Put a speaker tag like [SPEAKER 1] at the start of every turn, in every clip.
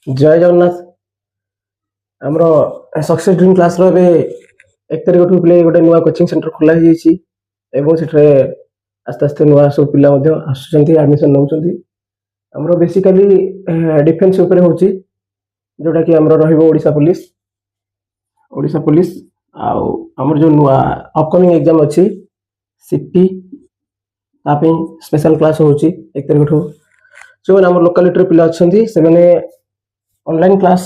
[SPEAKER 1] जय जगन्नाथ आमर success dream class रो एबे 1 तारिख ठु प्ले गोटे नुआ कोचिंग सेंटर खोला ही जाईची एवं सेठरे आस्ते आस्ते नुआ सब पिला मध्ये आसुचंती एडमिशन नउचंती हमरो बेसिकली डिफेंस ऊपर होची जोटा कि हमरो रहिबो ओडिशा पुलिस आउ हमर जो नुआ अपकमिंग एग्जाम अछि सीपी तापे स्पेशल क्लास होची 1 तारिख ठु जो हमर लोकालिटी पिला अछंती से माने ऑनलाइन क्लास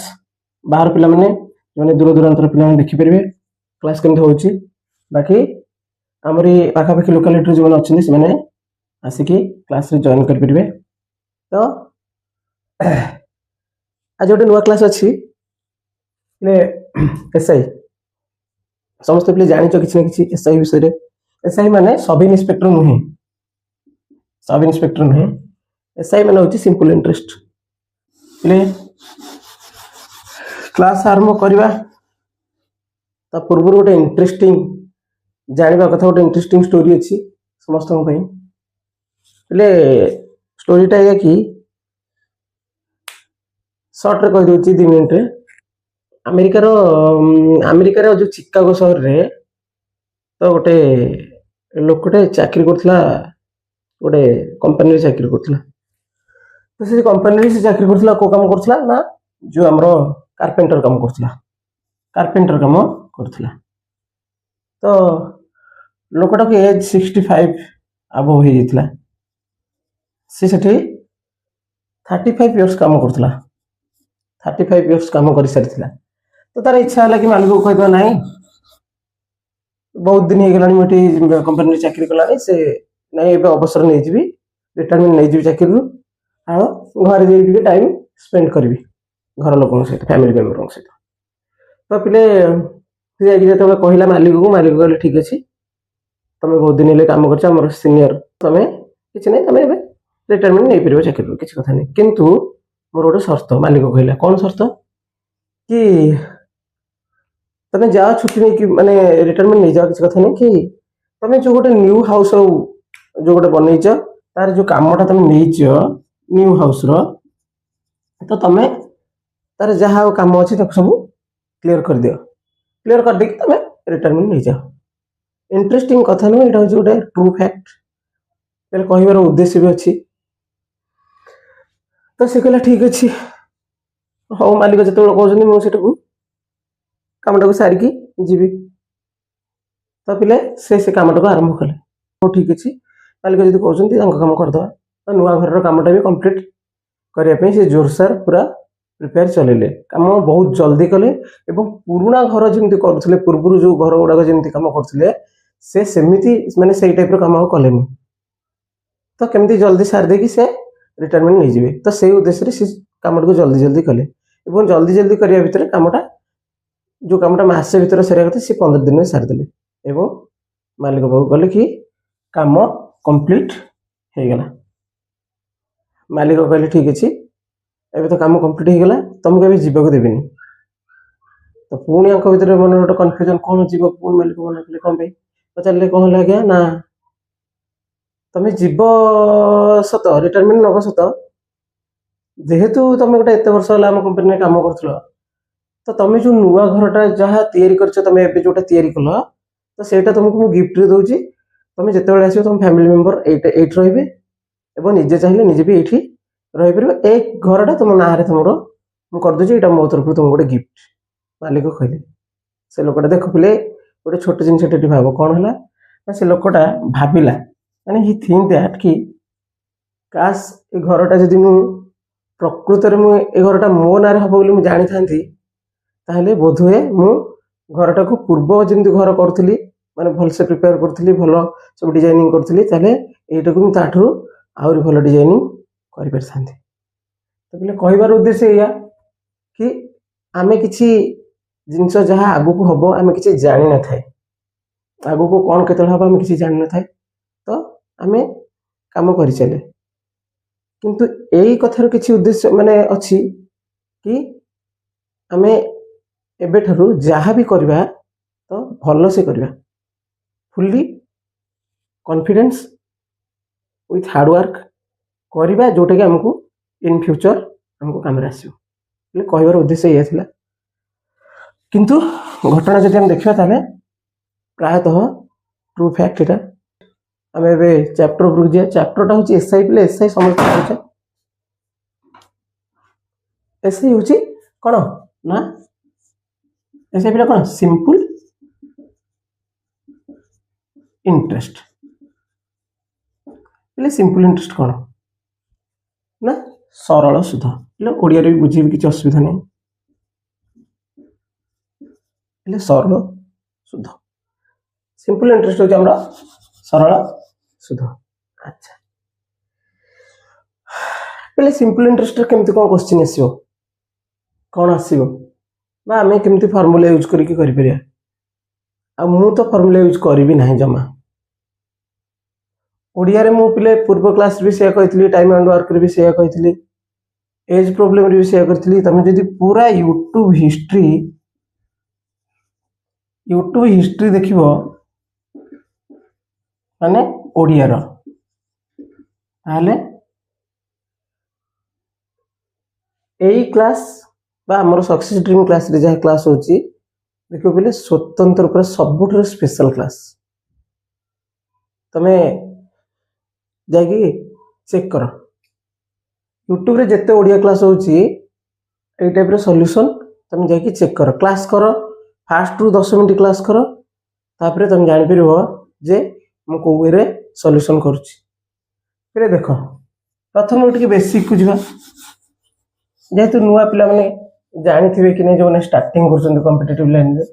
[SPEAKER 1] बाहर पिला माने दूर दूरांतर पिला देखि परिबे क्लास केमते होची बाकी हमरी पाखा पाखी लोकालिटी जो अछंती से माने आसिकी क्लास रे जॉइन कर परिबे तो आज गोटे नुआ क्लास अछि ले एसआई समस्त पिले जानि छ किछि न किछि एसआई विषय रे एसआई माने सब इंस्पेक्टर नुहे एसआई माने होची सिंपल इंटरेस्ट ले क्लास आरंभ करवा ता पूर्व गोटे इंटरेस्टिंग जानिबा कथा गोटे इंटरेस्टिंग स्टोरी अछि समस्त पई ले स्टोरीटा या कि शॉर्ट रे कह दोची 2 मिनिट रे अमेरिका रो जो चिकागो शहर रे तो गोटे लोकटे चाकरी करथला गोटे कंपनी रे चाकरी करथला तो से कंपनी रे से चाकरी करथला को काम करथला ना जो हमरो कारपेंटर काम करथला तो लोकटा के एज 65 अबव हो जेतला से सेठी 35 इयर्स काम करथला 35 इयर्स काम कर सारिथिला तो तार इच्छा हला कि मालिक को कहबा नाही बहुत दिन हे गलानी मोटी कंपनी रे चाकरी कलानी से नाही एबे अवसर नै जिबी रिटायरमेंट नै जिबी चाकरी रु आ घर जे भी टाइम स्पेंड करबी घर लोगों से फैमिली मेंबर से तो पिले जो कहला मालिक कहले ठीक अच्छे तुम बहुत दिन हेल्ले कम कर सीनियर तुम कि नहीं तुम रिटायरमेंट नहीं पार चाकरी किसी कथा नहीं किंतु मोर गोटे शर्त मालिक कहला कौन शर्त कि तुम जाओ छुट्टी नहीं कि माने रिटायरमेंट नहीं जाओ किसी कथा नहीं कि तुम जो गोटे न्यू हाउस जो गोटे बनईच तार जो कामटा तुम नहीं न्यू हाउस रो तो तुम तार जहाँ काम अच्छे सब क्लीयर कर दियो क्लीयर कर दे तुम रिटायरमेंट नहीं जाओ इंटरेस्टिंग कथा नुह यहाँ हूँ गोटे ट्रू फैक्ट कहबार उद्देश्य भी अच्छी तो से कहला ठीक अच्छे हाँ मालिक जो कहते मुझे कामटा को सारिकी जीवी तो पिले से कामटा को आरंभ कले हाँ ठीक अच्छे मालिक जो कहते कम करदे तो नुआ घर कामटा भी कंप्लीट करने से जोरसार पूरा प्रिपेयर चलेले काम बहुत जल्दी कले एवं पुराना घर जमी करुले पूर्व जो घर गुड़ाक जमी कम करते से सेमिति माने से टाइप काम कले तो केमती जल्दी सार देकी से रिटायरमेंट नहीं जिवे तो से उद्देश्य से काम को जल्दी जल्दी कले एवं जल्दी जल्दी करने भितर कामटा जो कामटा मासे भितर सारा कथा सी 15 दिन में सारिदेले एवं मालिक बाबू कहले कि काम कंप्लीट हो गला मालिक कहले ठीक अच्छे एबे तो काम कंप्लीट हो गला तुमको अभी जीवा को देबेनी तो पुणी आंख भीतर मन गोटे कन्फ्यूजन कौन जीव पुणी मालिक मन कले कौन पे पचारे कौन है आज्ञा ना तुम जीव सत रिटायरमेंट नब सत जेहेतु तुम गोटे एत वर्ष है आम कंपनी काम कर तो तुम जो नुआ घरटा जहाँ तैयारी कर तुम एबे जोटा तैयारी कल तो सेटा तुमको मु गिफ्ट रे दउची तुम जेतेबेले आसीबो तुम फैमिली मेंबर एट रहिबे एवं निजे चाहिए निजे भी एठी रही पार एक घरटा तुम ना तुम कर दूसरी यहाँ मो तरफ तुम गोटे गिफ्ट मालिक कहले से लोकटा देख पिले गोटे छोट जिनस भाव कौन है से लोकटा भाविला माने ही थिंक दैट कि काश ए घरटा जदि मु प्रकृत में ए घरटा मो ना हम बोली जानी था ताहले बोधुए मु घरटा को पूर्व जमी घर करी माने भल से प्रिपेयर करी भल सब डिजाइनिंग करी यहीटा को ताठू आहरी भल डिजाइनिंग कर तो बोले कहबार उद्देश्य या कि आमे किसी जिनस जहाँ आगु को हम आम कि जानी न था आगु को कौन केत हम आम कि जानी न था तो आम कम कर चले किंतु यही कथार किसी उद्देश्य माने अच्छी कि आम एबेठारु जहाँ भी करवा तो भल से करवा फुल्ली कॉन्फिडेंस विथ हार्डवर्क करवा जोटा कि आमको इन फ्यूचर हमको काम आसो कहबार उद्देश्य यह था किंतु घटना जब हम देखा ताले प्रायतः ट्रू फैक्ट एटा आम ए चैप्टर उपरକୁ ଯିବା चैप्टरटा हूँ एसआई पे एसआई समझ पार्छ एसआई हूँ कौन ना एसआई पे कौन सिंपल इंटरेस्ट पे सिंपल इंटरेस्ट कौन ना सरल सुध ओडिया भी बुझे किसी असुविधा नहीं सरल सुध सिंपल इंटरेस्ट होची हमरा सरल सुध अच्छा पहले सिंपल इंटरेस्ट केमती कौन क्वेश्चन आसीबो कौन आसीबो बा आमे केमती फार्मूला यूज करके करि परिया आ मु तो फार्मूला यूज करिबी नाही जमा ओडिया रे मु पिले पूर्व क्लास भी शेयर कहितली टाइम एंड वर्क रे भी शेयर कहितली एज प्रॉब्लम रे भी शेयर करतली तमे जदी पूरा यूट्यूब हिस्ट्री देखिबो माने ओडिया रो ताले एई क्लास बा हमर सक्सेस ड्रीम क्लास रे जहा क्लास होची देखिबो पहिले स्वतंत्र पर सबुठर स्पेशल क्लास तमे जागी चेक करो यूट्यूब रे जत्ते ओडिया क्लास होची एई टाइप रे सॉल्यूशन तमे जाकी चेक करो क्लास करो फास्ट रु 10 मिनिट क्लास करो तापरे तमे जानि परिबो जे मु को वे रे सॉल्यूशन करूची फिर देखो प्रथम टिके बेसिक को जिबा जेहेतु नुआ पिला माने जानि थिबे कि नै जो ने स्टार्टिंग करछन कॉम्पिटिटिव लाइन रे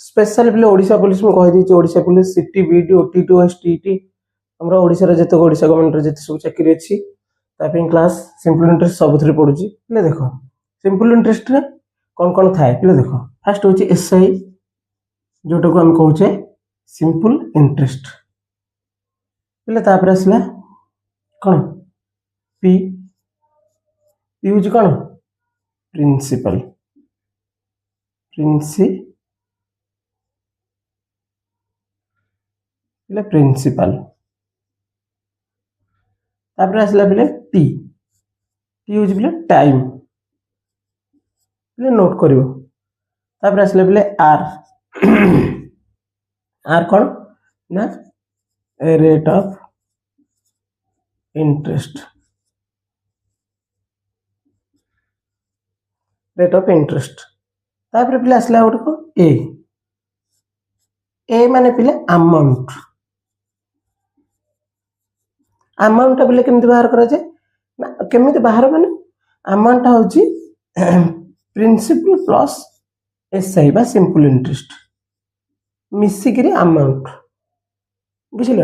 [SPEAKER 1] स्पेशल पिले ओडिसा पुलिस मु कहि दी ओडिसा पुलिस सिटी बीडी ओटी2 एसटीटी हमरा ओडिसा रे जते ओडिसा गवर्नमेंट रे जते सब चाकरी अछि तापिंग क्लास सिंपल इंटरेस्ट सब थरे पडुची पिले देखो सिंपल इंटरेस्ट रे कौन कौन थाए पिले देखो फर्स्ट होची एसआई जोटा को हम कहूचे सिंपल इंटरेस्ट पिले तापर आसला कौन पी यूज कौन प्रिंसिपल प्रिंसिपल तापर आसला पिले टी यूज पिले टाइम पिले नोट करिवो तापर आसला पिले आर आर कौन ना रेट ऑफ इंटरेस्ट तापर पिले आसला गोटे को ए माने पिले अमाउंट पिले केमती बाहर करा जाए ना केमती बाहर माने अमाउंट होची प्रिंसिपल प्लस एसआई बा सिंपल इंटरेस्ट मिसिकरी अमाउंट बुझिल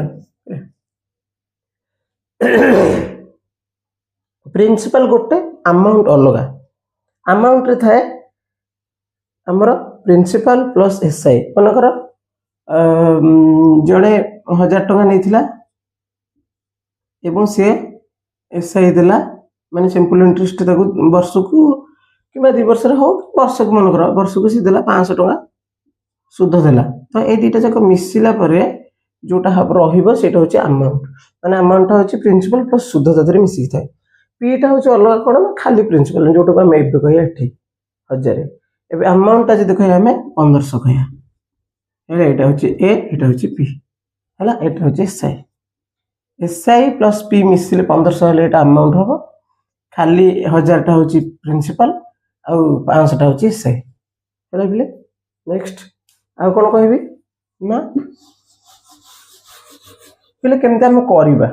[SPEAKER 1] प्रिंसिपल गोटे अमाउंट अलगा अमाउंट रे थाए हमर प्रिंसिपल प्लस एसआई मनकर जड़े 1000 टका नैथिला एवं से एसआई देला माने सिंपल इंटरेस्ट ताको वर्ष को किबा 2 वर्ष रे हो वर्ष को मनकर वर्ष को सी देला 500 टका सुध देला तो ए दीटा जाक मिसिला परे जोटा रहिबो सेटा होची अमाउंट माने अमाउंट होची प्रिंसिपल प्लस सुध तादरे मिसि थाए पीटा होची अलग कोन ना खाली प्रिंसिपल जोटा को हम एबे कहया 1000 एबे अमाउंट जे देखय हमें 1500 कहया हेला एटा होची ए एटा होची पी हला एटा होची एसआई प्लस पी मिसिले 1500 हेले एटा अमाउंट होबो खाली 1000 टा होची प्रिंसिपल आ 500 टा होची एसआई हेला बिले नेक्स्ट आ कोन कहबी ना बिले केमते हम करबा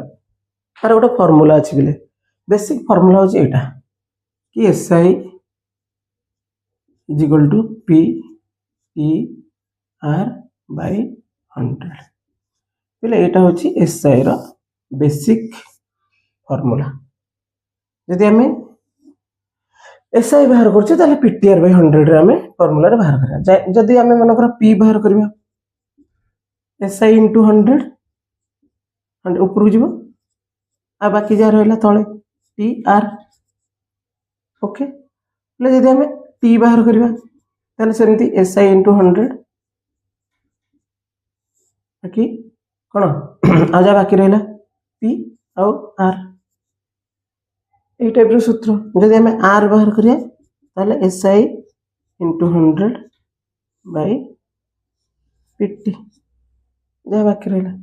[SPEAKER 1] तार गोटे फार्मूला अछि बिले बेसिक फार्मूला होची एटा कि SI is equal to P T R by 100 बिले एटा होची एसआई रो बेसिक फार्मूला जदि हमें एसआई बाहर करछे ताले पीटीआर बाय 100 रे हमें फार्मूला रे बाहर करा जदि हमें मनकर पी बाहर करबा एसआई इनटू 100 ऊपर जीवो आ बाकी जा रहला तळे टी आर ओके ले जदि हमें टी बाहर करबा ताले सेमती एसआई इनटू 100 बाकी कोन आ जा बाकी रहला पी आउ आर ए टाइप रो सूत्र जदि हमें आर बाहर करिया ताले SI इंटू 100 बाय PT जहाँ बाकी रहा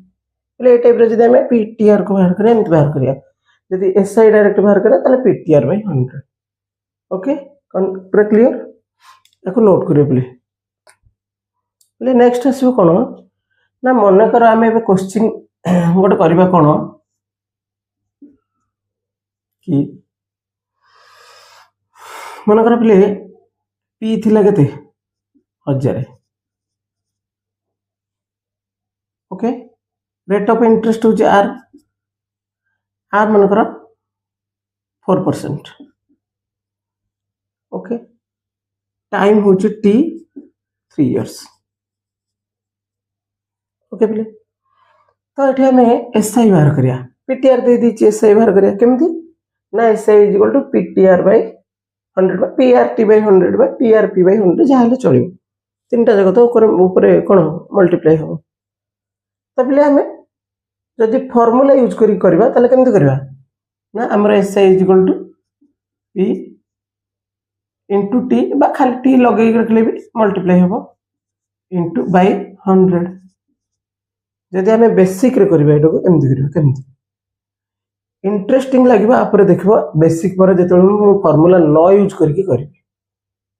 [SPEAKER 1] ये टाइप जब आम PTR को बाहर करें एमती बाहर करिया जदि SI डायरेक्ट बाहर करें ताले PTR बाय 100 ओके पूरा क्लियर या नोट करिए बोले नेक्स्ट आसो कौन ना मन कर आम ए क्वेश्चन गोटे करवा कौन कि मन कर पे पी थिला केते 1000 ओके रेट ऑफ इंटरेस्ट होची आर मन कर 4% ओके टाइम होची टी 3 इयर्स ओके बोले तो ये आम SI बाहर करिया PTR दे दीची SI बाहर करिया केमती ना SI is equal to PTR by 100 बा PRT बाय 100 बा TRP बाय 100 जहाँ हेले चलिबो तीनटा जगह तो ऊपर कौन मल्टीप्लाई हो तो पे आम जदि फॉर्मूला यूज करवा ताले केमती करवा ना हमर SI is equal to P into T बा खाली T लगे रखले भी मल्टीप्लाई हो इंटू बाय 100 जदि आम बेसिक रे करबा एटाको एमती करबा केमती इंटरेस्टिंग लगे आप देख बेसिक पर जो फर्मूला न यूज करके करी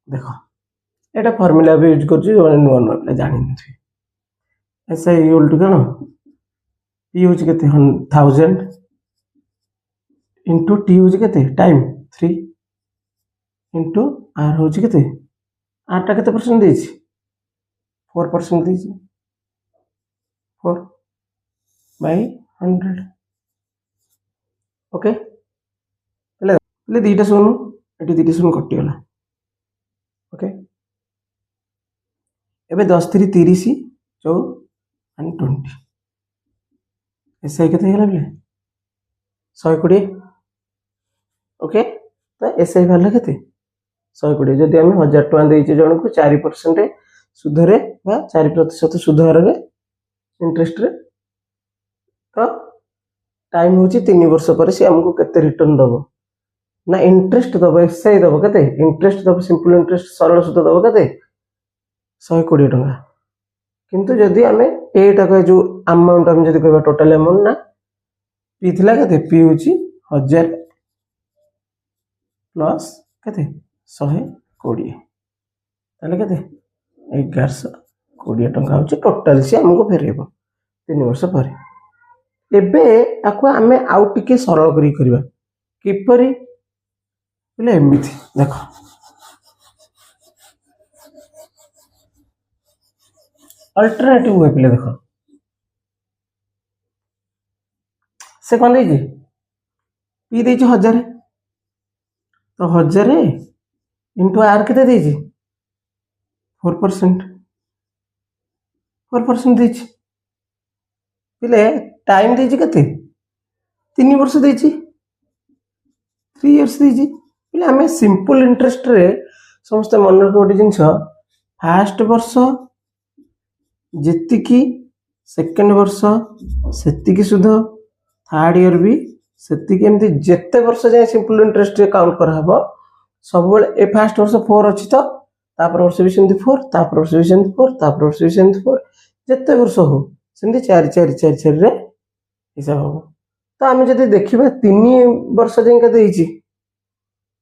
[SPEAKER 1] देख यहाँ फर्मूला भी यूज कर नुआ नुआ पे जानी SI इक्वल टू कौन P हूँ के 1000 इंटू T हूँ के टाइम 3 इंटू R हूँ के R टा के परसेंट 4% 4 बाय 100 ओके पहले दीटा शून ये दीटा शून कटिगला ओके एबे 10 3 30 4 and 20 SI के गला बोले 120 ओके तो SI बाहर के 120 जदि आम 1000 टका देचे जन को 4% सुधरे 4% सुध हार इंटरेस्ट रे तो टाइम हूँ 3 वर्ष पर सी आमको केते रिटर्न दब ना इंटरेस्ट दब SI दब के इंटरेस्ट दब सिंपल इंटरेस्ट सरल सुध दब के 120 टका किंतु जदि आम एटा जो अमाउंट आम जदि कहबा टोटल अमाउंट ना पी थिला के पी हूँ 1000 प्लस के 120 ताले के 1120 टका हूँ टोटाल सी आमको फेरेब 3 वर्ष पर एबे आको आमे आउ टिके सरल करी करबा किपरि बोले एमिति देखो अल्टरनेटिव वे पे देखो से कौन दे पी दे 1000 तो 1000 इंटू आर के दे 4% दे टाइम दे 3 वर्ष दे 3 इयर्स दे आम सिंपल इंटरेस्ट रे समस्त मन रख गोटे जिन फास्ट वर्ष जी सेकेंड वर्ष से सुध थर्ड इयर भी से जिते वर्ष जाए सिंपल इंटरेस्ट काउंट कराब सब ए फास्ट वर्ष 4 अच्छी तो तापर वर्ष भी सेमती 4 तापर वर्ष भी सेमती 4 तापर वर्ष भी सेमती 4 जिते वर्ष हो सेमती 4 4 4 4 रे हिसाब हम तो आम जब देखा 3 वर्ष जाए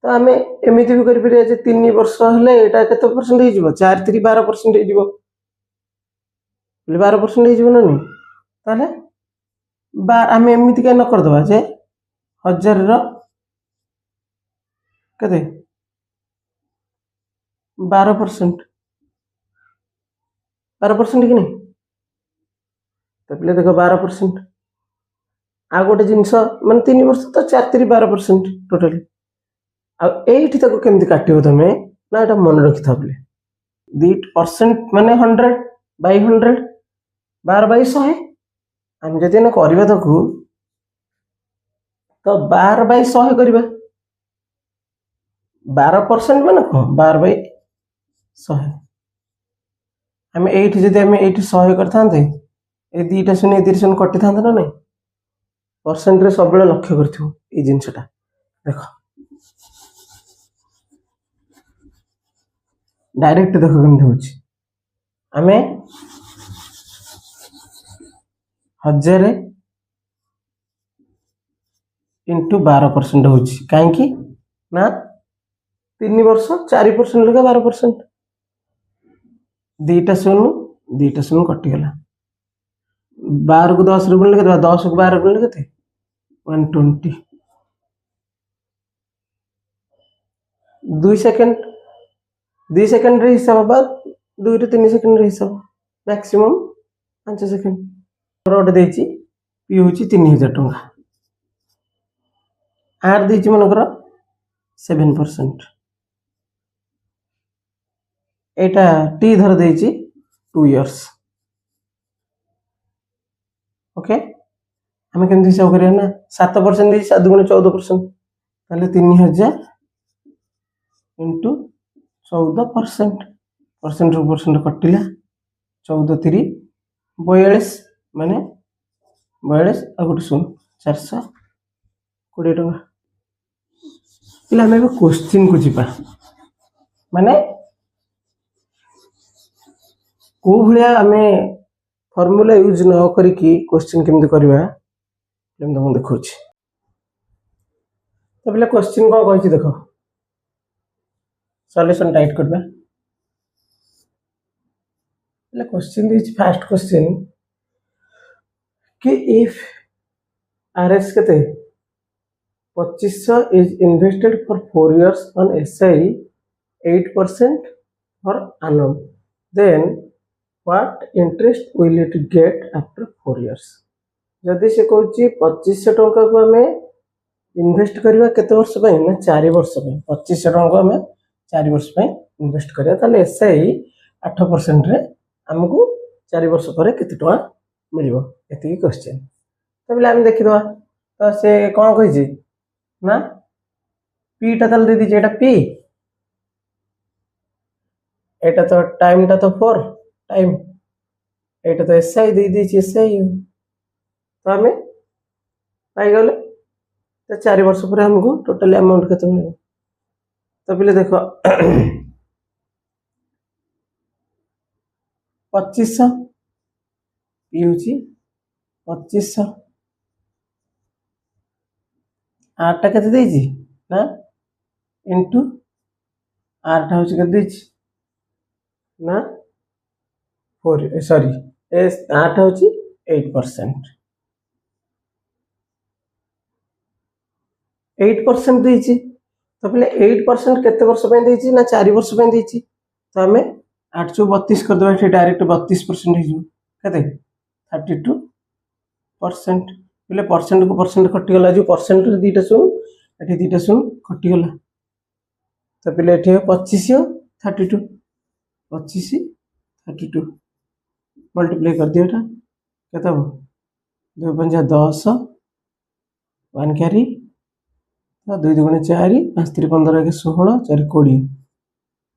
[SPEAKER 1] तो आम एमती भी करें 3 वर्ष हेल्ले यहाँ के परसेंट हो 4 3 12% हो 12% हो ना नहीं ताले आम एमती क्या न करदे जे 1000 के 12% कि नहीं तो पे देख 12% आ गोटे जिनस मान 3 वर्ष तो 4 3 12% टोटाली आईटी तक केमती काटो तुम ना यहाँ मन रखी था बोले 2% माने 100 बाय 100 12 बाय 100 आम जब करवा ताकू तो 12 बाय 100 करवा 12% माने कौन 12 बाय 100 आम ये जब आम ये 100 करते ये दीटा शून्य 30 शून्य कटि था ना नहीं परसेंट रे सब लक्ष्य कर जिनसटा देख डायरेक्ट देख केमती होची आमे 1000 इंटू 12% होची काहे ना 3 वर्ष 4% लगा 12% दीटा शून्य कटिगला 12 को 10 गुण लगे 10 को 12 गुण लगे 120 2 सेकंड रे हिसाब बा 2 रे 3 सेकंड रे हिसाब मैक्सिमम 5 सेकंड रोड देची पी होची 3000 टंका आर देची मनकर 7% एटा टी धर देची 2 इयर्स ओके हमें केमती हिसाब करिया ना 7% देची 7 गुण 14% ताले 3000 इंटू 14% परसेंट रू परसेंट कटिला 14 3 42 माने 42 आ गोटे 420 टंका पिला हमें क्वेश्चन को जीपा माने को भलिया हमें फॉर्मूला यूज न करिकी क्वेश्चन केमती करबा हम तुमको देखौछि तो पिला क्वेश्चन को कहछि देखो सॉल्यूशन टाइट करबा पिला क्वेश्चन दिस फर्स्ट क्वेश्चन कि इफ आरएस कते 2500 is invested for 4 years on SI 8% per annum then what interest will it get after 4 years जदि से कहूँ 2500 टंका को आम इनभेस्ट करवा केते वर्ष पे ना 4 वर्ष पे 2500 टंका आम 4 वर्ष पे इनभेस्ट करवा ताले एसआई 8% रे हमको 4 वर्ष पर केते टंका मिलिबो एति क्वेश्चन तबले हम देखि दवा तो से कोन कहि छी ना पी टा ताल दे दी एटा पी एटा तो टाइम टा तो 4 टाइम एटा तो एसआई दे दी एसआई तो हमें पाई गले तो 4 वर्ष पर हमको टोटल अमाउंट केते मिले तो पहले देखो 2500 यूजी 2500 आठ केते देजी ना इनटू आठ होची केते देजी ना 4 सॉरी एस 8 होची 8% 8% देची तो पहले 8% केते वर्ष पे देची ना 4 वर्ष पे देची तो हमें 8 से 32 कर दवा डायरेक्ट 32% हो जो केते 32% पहले परसेंट को परसेंट कटि गला जो परसेंट रे दीटा सुन एठी दीटा सुन कटि गला तो पहले एठी 25 32 25 32 मल्टीप्लाई कर दियो एटा केते हो 2 5 10 1 कैरी 2 2 4 5 3 15 के 16 4 20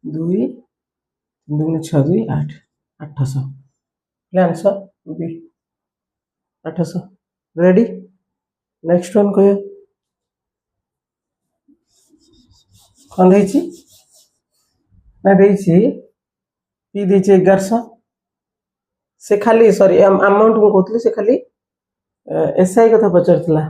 [SPEAKER 1] 2 3 2 6 2 8 800 answer B 800 ready next one कह कौन देछि ना देछि पी देछि 1100 से खाली सॉरी अमाउंट को कहतले से खाली एसआई कथा पचरतला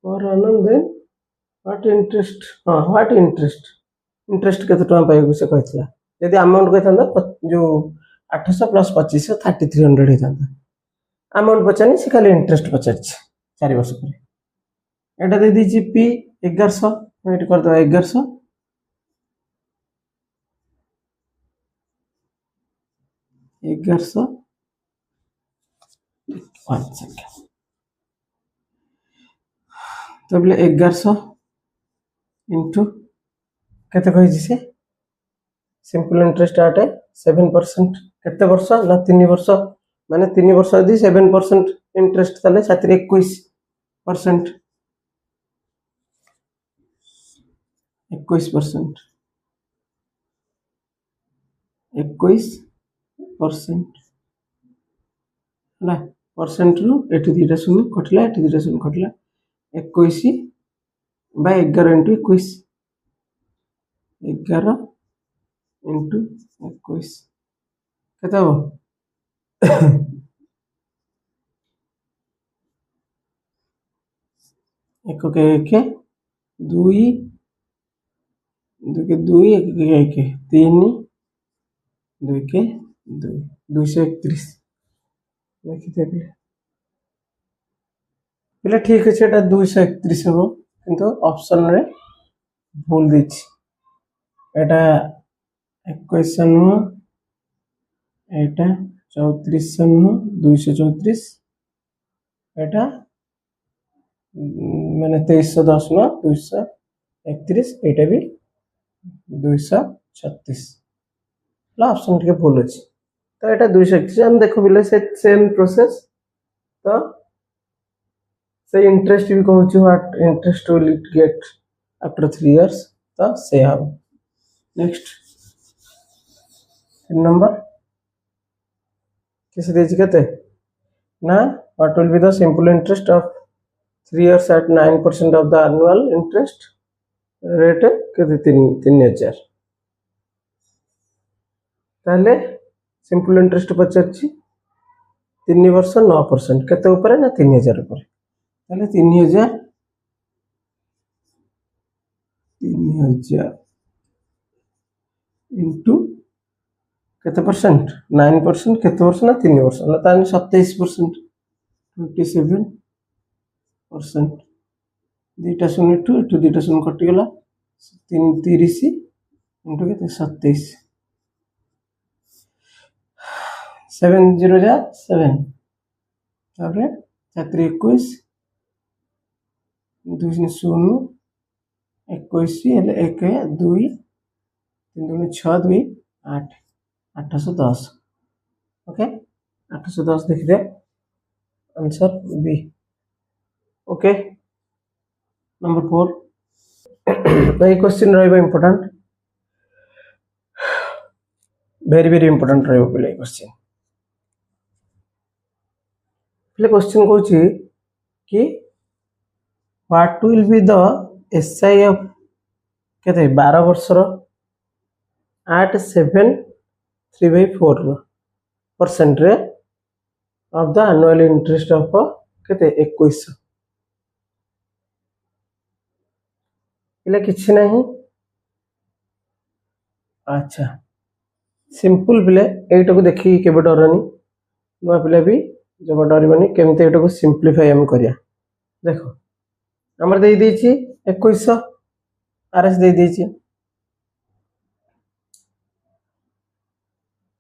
[SPEAKER 1] और आनंद व्हाट इंटरेस्ट हां व्हाट इंटरेस्ट केते टका पाइबो से कहतला यदि अमाउंट कहता जो 800 प्लस 2500 3300 होता अमाउंट पचानी से खाली इंटरेस्ट पचार 4 वर्ष पर एटा दे दी पी 1100 वेट कर दो 1100 1100 1 सेकंड तो बोले 1100 इंटू केते कहि से सिंपल इंटरेस्ट आट है 7% केते वर्ष ना 3 वर्ष माने 3 वर्ष यदि 7% इंटरेस्ट ताले छात्री 21% 21% 21% ना परसेंट रु एठी दीटा शून्य कटला एठी दीटा शून्य कटला 21 बाय 11 इंटू 21 11 इंटू 21 केते हबो एक के एक दुई दुई के दुई एक के एक 3 दुई के दुई 231 लिखिदे पिले ठीक अच्छे एटा 231 हबो किंतु ऑप्शन रे भूल दिछि एटा 21 नु एटा 34 नु 234 एटा माने 2310 नु 231 एटा भी 236 ला ऑप्शन के भूल अछि तो एटा 231 हम देखो बिले से सेम प्रोसेस तो से इंटरेस्ट भी कहूँ what interest will it get after 3 years तो से हम नेक्स्ट 3 नंबर किसे देछि कते ना what will be the simple interest of 3 years at 9% of the annual interest rate केते 3000 ताले सिंपल इंटरेस्ट पचरछि 3 वर्ष 9% केते ऊपर ना 3000 ऊपर ताले 3000 इंटू केते परसेंट 9% केते वर्ष ना 3 वर्ष ना ताने 27% 27% दीटा शून्य टू दीटा शून्य कटि गला 30 इंटू केते 27 7 0 जा 7 तारे 421 2 शून्य 21 हेले 1 2 3 2 6 2 8 810 ओके 810 देखि दे आंसर बी ओके नंबर 4 तो ये क्वेश्चन रहइबो इंपोर्टेंट वेरी इंपोर्टेंट रहइबो पहिले क्वेश्चन पहिले क्वेश्चन कहूची कि what will be the SI of केते 12 वर्ष रो 8 7 3/4% ray of the annual interest of केते 21 इले किछि नहीं अच्छा सिंपल पिले एटको देखि केबे डरनी नुआ पिले भी जब डरबनी केमते एटको सिंपलीफाई हम करिया देखो हमर दे देछि 2100 आरएस दे देछि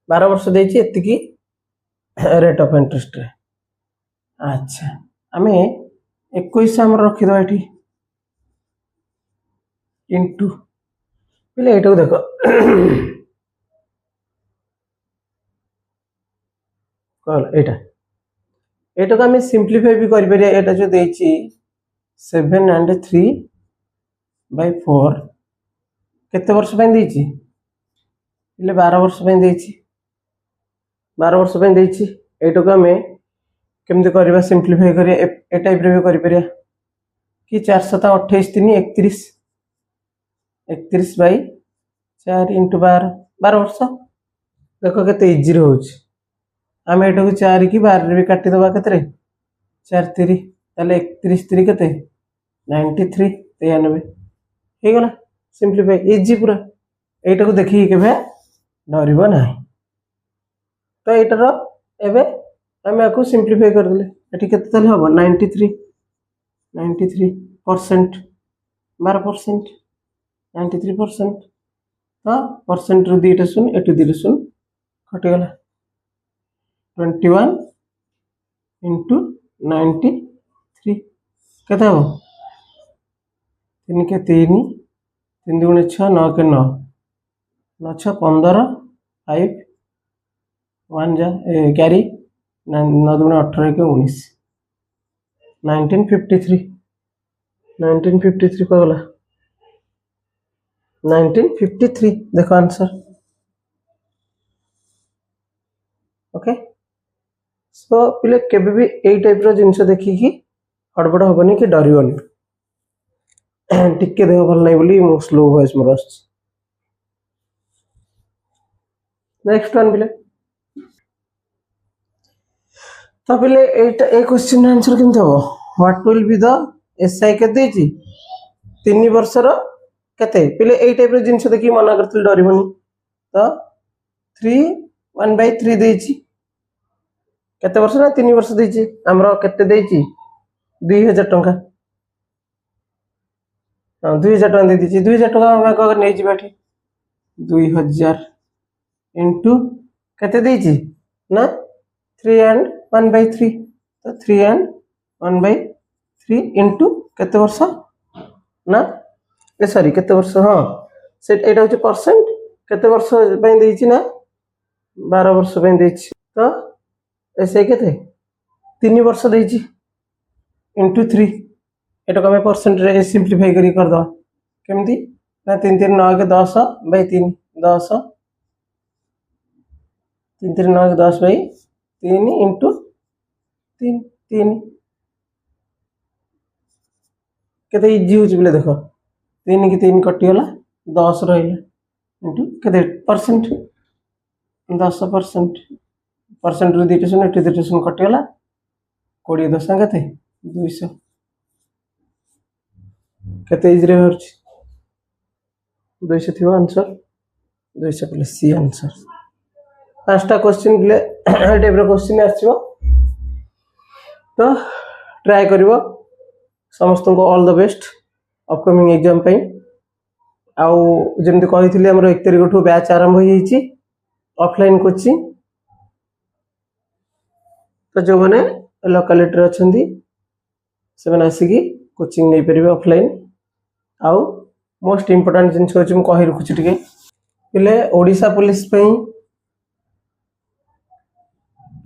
[SPEAKER 1] 12 वर्ष देछि एतिकी रेट ऑफ इंटरेस्ट रे अच्छा हमें 21 हमर रखि दो एठी इनटू पिले एटको देखो कल एटा एटा को हमें सिंपलीफाई भी करि परिया एटा जो देछि 7 and 3/4 केते वर्ष पे देछि इले 12 वर्ष पे देछि 12 वर्ष पे देछि एटा को हमें केमते करबा सिंपलीफाई करिया ए टाइप रे भी करि परिया कि 428 3 31 31/4 into 12 12 वर्ष देखो केते इजी रहउछि हम एटा को 4 की 12 रे भी काटि दबा केतरे 4 3 ताले 31 3 केते 93 93 हे गला सिंपलीफाई इजी पूरा एटा को देखि केबे डरिबो नाही तो एटा रो एबे हम आकु सिंपलीफाई कर देले एठी केते तले हबो 93 93% 12% 93% तो परसेंट रो दीटा सुन एटू दीटा सुन कटि गला 21 into 93 केते हबो 3 के 3 3 2 6 9 के 9 9 6 15 5 1 जा कैरी 9 2 18 के 19 1953 को गला 1953 देखो आंसर ओके सो पिले केबे भी एई टाइप रो जिंस देखि कि हड़बड़ होबनी कि डरियोनी टिके देह भल नै बोली मो स्लो वॉइस मोर आछ नेक्स्ट वन पिले तो पिले एटा ए क्वेश्चन आंसर केमते हो what will be the SI के देची 3 वर्षर केते पिले ए टाइप रे जिंस देखि मना करथिल डरिबनी तो 3 1/3 देची केते वर्ष ना 3 वर्ष देची हमरो केते देची 2000 टंका 2000 टंका दे दीजिए 2000 टंका हम अगर नहीं जी बैठे 2000 इंटू केते देची ना 3 and 1/3 तो 3 and 1/3 इंटू केते वर्ष ना ए सॉरी केते वर्ष हाँ से एटा होची परसेंट केते वर्ष पई देची ना 12 वर्ष पई देची तो ऐसे केते 3 वर्ष देची इंटू 3 एटा को हमें परसेंट रे सिंपलीफाई करी कर दो केमती ना 3 3 9 के 10/3 10 3 3 9 के 10/3 इंटू 3 3 केते इजी होची बोले देखो 3 की 3 कटि गला 10 रहिला इंटू केते परसेंट 10% परसेंट रे दिटे सुन 80 दिटे सुन कटि गला 20 10 केते 200 केते इजी रे होची 200 थियो आंसर 200 प्लस सी आंसर पांचटा क्वेश्चन ले टाइप रो क्वेश्चन आछिबो तो ट्राई करिवो समस्त को all the best upcoming exam पे आउ जेमति कहिथिले हमर 1 तारिख ठो बैच आरंभ होई छि ऑफलाइन कोचिंग तो जो माने लोकलिटी रे अछंदी से माने आसीकी कोचिंग नै परिबे ऑफलाइन आउ मोस्ट इंपोर्टेंट जिंस होछि म कहि रखुछि टिके पिले ओडिसा पुलिस पे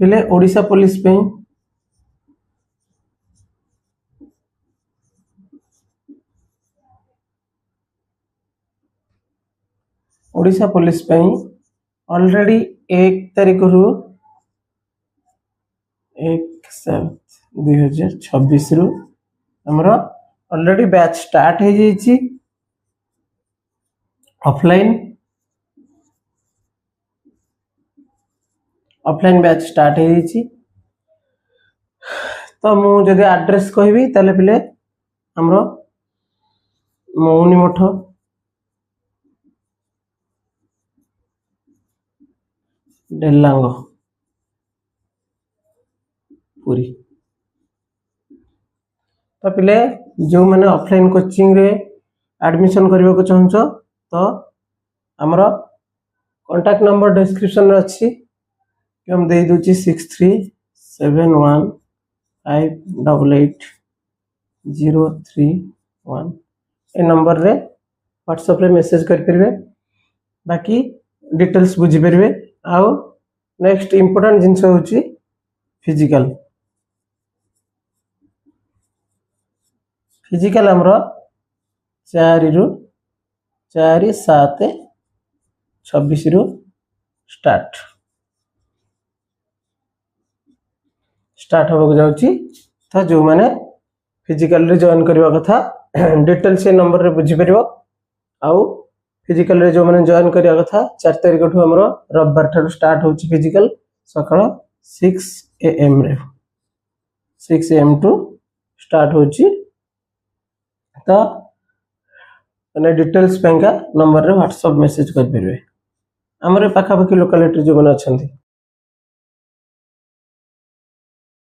[SPEAKER 1] पिले ओडिसा पुलिस पे ओडिसा पुलिस पे ऑलरेडी 1 तारिख रु 1/7/2026 रु हमरा ऑलरेडी बैच स्टार्ट हो जाइछि ऑफलाइन बैच स्टार्ट हो जाइछि तो मु जदि एड्रेस कहबी ताले पिले हमरो मौनी मठ डेलांग पुरी तो पिले जो माने ऑफलाइन कोचिंग रे एडमिशन करबा को चाहछो तो हमरो कांटेक्ट नंबर डिस्क्रिप्शन रे अछि कि हम दे दूची 6371588031 ए नंबर रे व्हाट्सएप रे मैसेज कर परबे बाकी डिटेल्स बुझी परबे आउ नेक्स्ट इंपोर्टेंट जिंस होची फिजिकल हमरो 4 रु 4/7/26 रु स्टार्ट होबो जाउची था जो माने फिजिकल रे जॉइन करबा कथा डिटेल से नंबर रे बुझी परबो आउ फिजिकल रे जो माने जॉइन करिया कथा 4 तारिख ठो हमरो रविवार ठारू स्टार्ट होची फिजिकल सकाळ 6 AM रे 6 AM टू स्टार्ट होची तो माने डिटेल्स पेंका नंबर रे व्हाट्सएप मैसेज कर परबे हमरे पाखा पाखी लोकलिटी जो माने अछंती